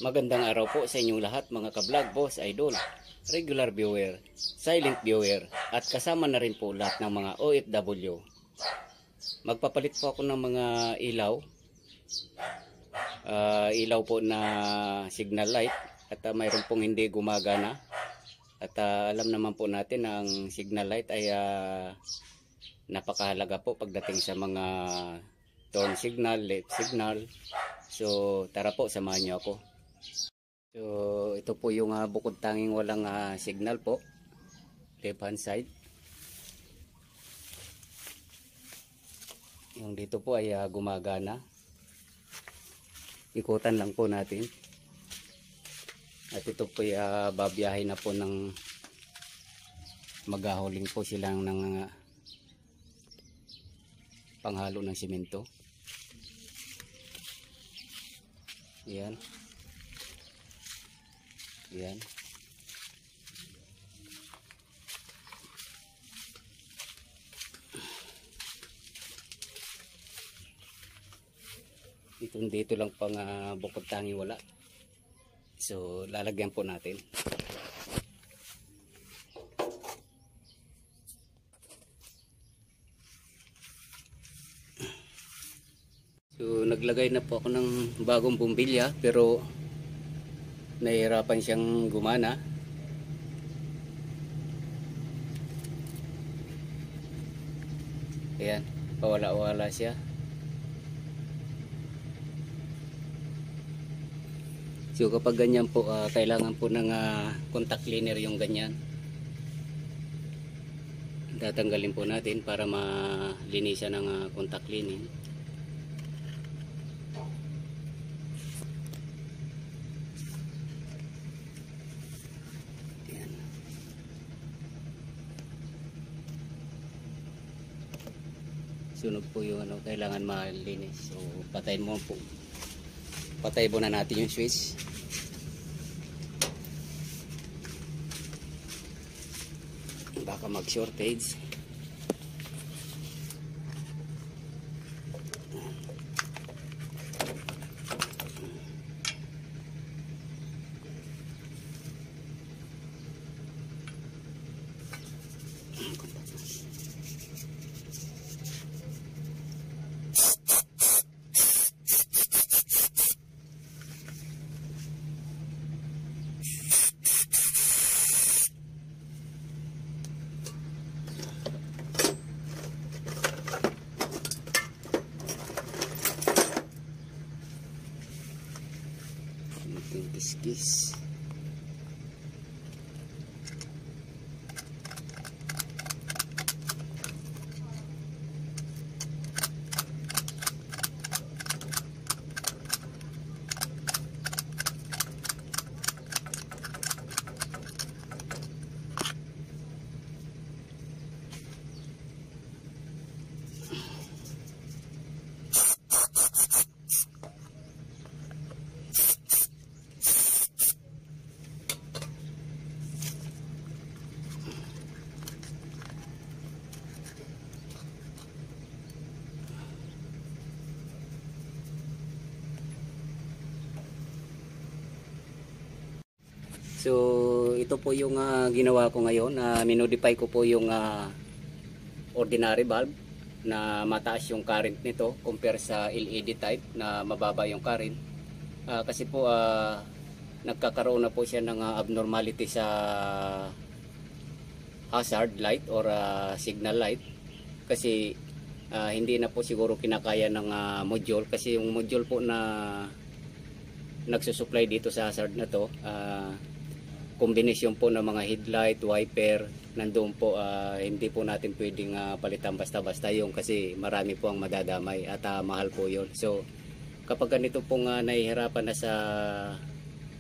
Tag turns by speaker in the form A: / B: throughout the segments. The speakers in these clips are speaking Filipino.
A: Magandang araw po sa inyong lahat mga ka-vlog, boss, idol, regular viewer, silent viewer, at kasama na rin po lahat ng mga OFW. Magpapalit po ako ng mga ilaw. Ilaw po na signal light at mayroon pong hindi gumagana. At alam naman po natin na ang signal light ay napakahalaga po pagdating sa mga turn signal, left signal. So tara po, samahan niyo ako. So ito po yung bukod tanging walang signal po, left hand side. Yung dito po ay gumagana. Ikutan lang po natin. At ito po ay babiyahin na po ng maghahuling po silang ng panghalo ng simento. Yan. Yan. Dito lang pang bukod tangi wala. So lalagyan po natin. So naglagay na po ako ng bagong bumbilya pero nahihirapan siyang gumana. Ayan, pawala-wala siya. So kapag ganyan po, kailangan po ng contact cleaner yung ganyan. Tatanggalin po natin para malinisan ng contact cleaning. Sunog po yung kailangan malinis. So patay muna natin yung switch. Baka mag shortage. Kiss. So ito po yung ginawa ko ngayon. Minodify ko po yung ordinary bulb na mataas yung current nito compare sa LED type na mababa yung current. Kasi po nagkakaroon na po siya ng abnormality sa hazard light or signal light. Kasi hindi na po siguro kinakaya ng module. Kasi yung module po na nagsusupply dito sa hazard na to, kombinasyon po ng mga headlight, wiper, nandoon po, hindi po natin pwedeng palitan basta-basta yung kasi marami po ang madadamay at mahal po yun. So kapag ganito pong nahihirapan na sa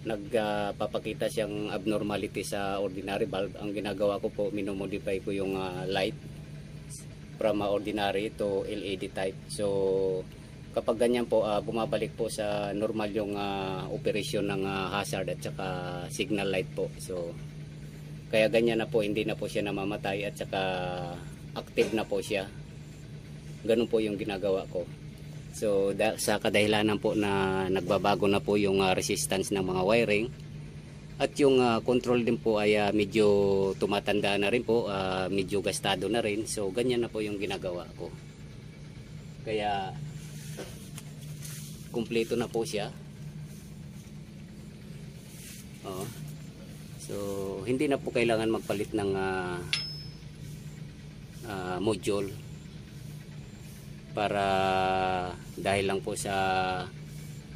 A: nagpapakita siyang abnormality sa ordinary bulb, ang ginagawa ko po, minomodify ko yung light from ordinary to LED type. So kapag ganyan po, bumabalik po sa normal yung operasyon ng hazard at saka signal light po. So kaya ganyan na po, hindi na po siya namamatay at saka active na po siya. Ganun po yung ginagawa ko. So sa kadahilanan po na nagbabago na po yung resistance ng mga wiring at yung control din po ay medyo tumatanda na rin po, medyo gastado na rin. So ganyan na po yung ginagawa ko. Kaya kumpleto na po siya. Oh. So hindi na po kailangan magpalit ng module para dahil lang po sa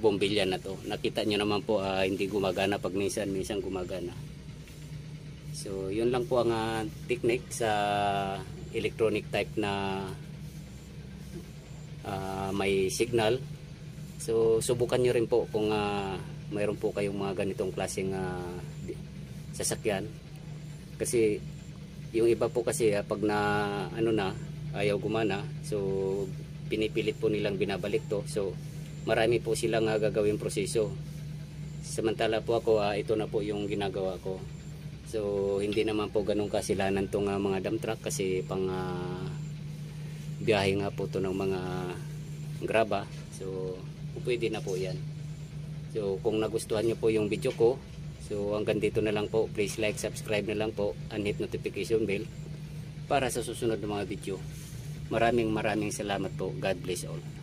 A: bombilya na to. Nakita nyo naman po hindi gumagana pag minsan gumagana. So yun lang po ang technique sa electronic type na may signal. So subukan nyo rin po kung mayroon po kayong mga ganitong klaseng sasakyan. Kasi yung iba po kasi pag na ayaw gumana, so pinipilit po nilang binabalik to. So marami po silang gagawing proseso. Samantala po ako, ito na po yung ginagawa ko. So hindi naman po ganun kasilanan tong mga dump truck kasi pang biyahe nga po to ng mga graba. So pwede na po yan. So kung nagustuhan nyo po yung video ko, so hanggang dito na lang po. Please like, subscribe na lang po, and hit notification bell para sa susunod na mga video. Maraming salamat po. God bless all.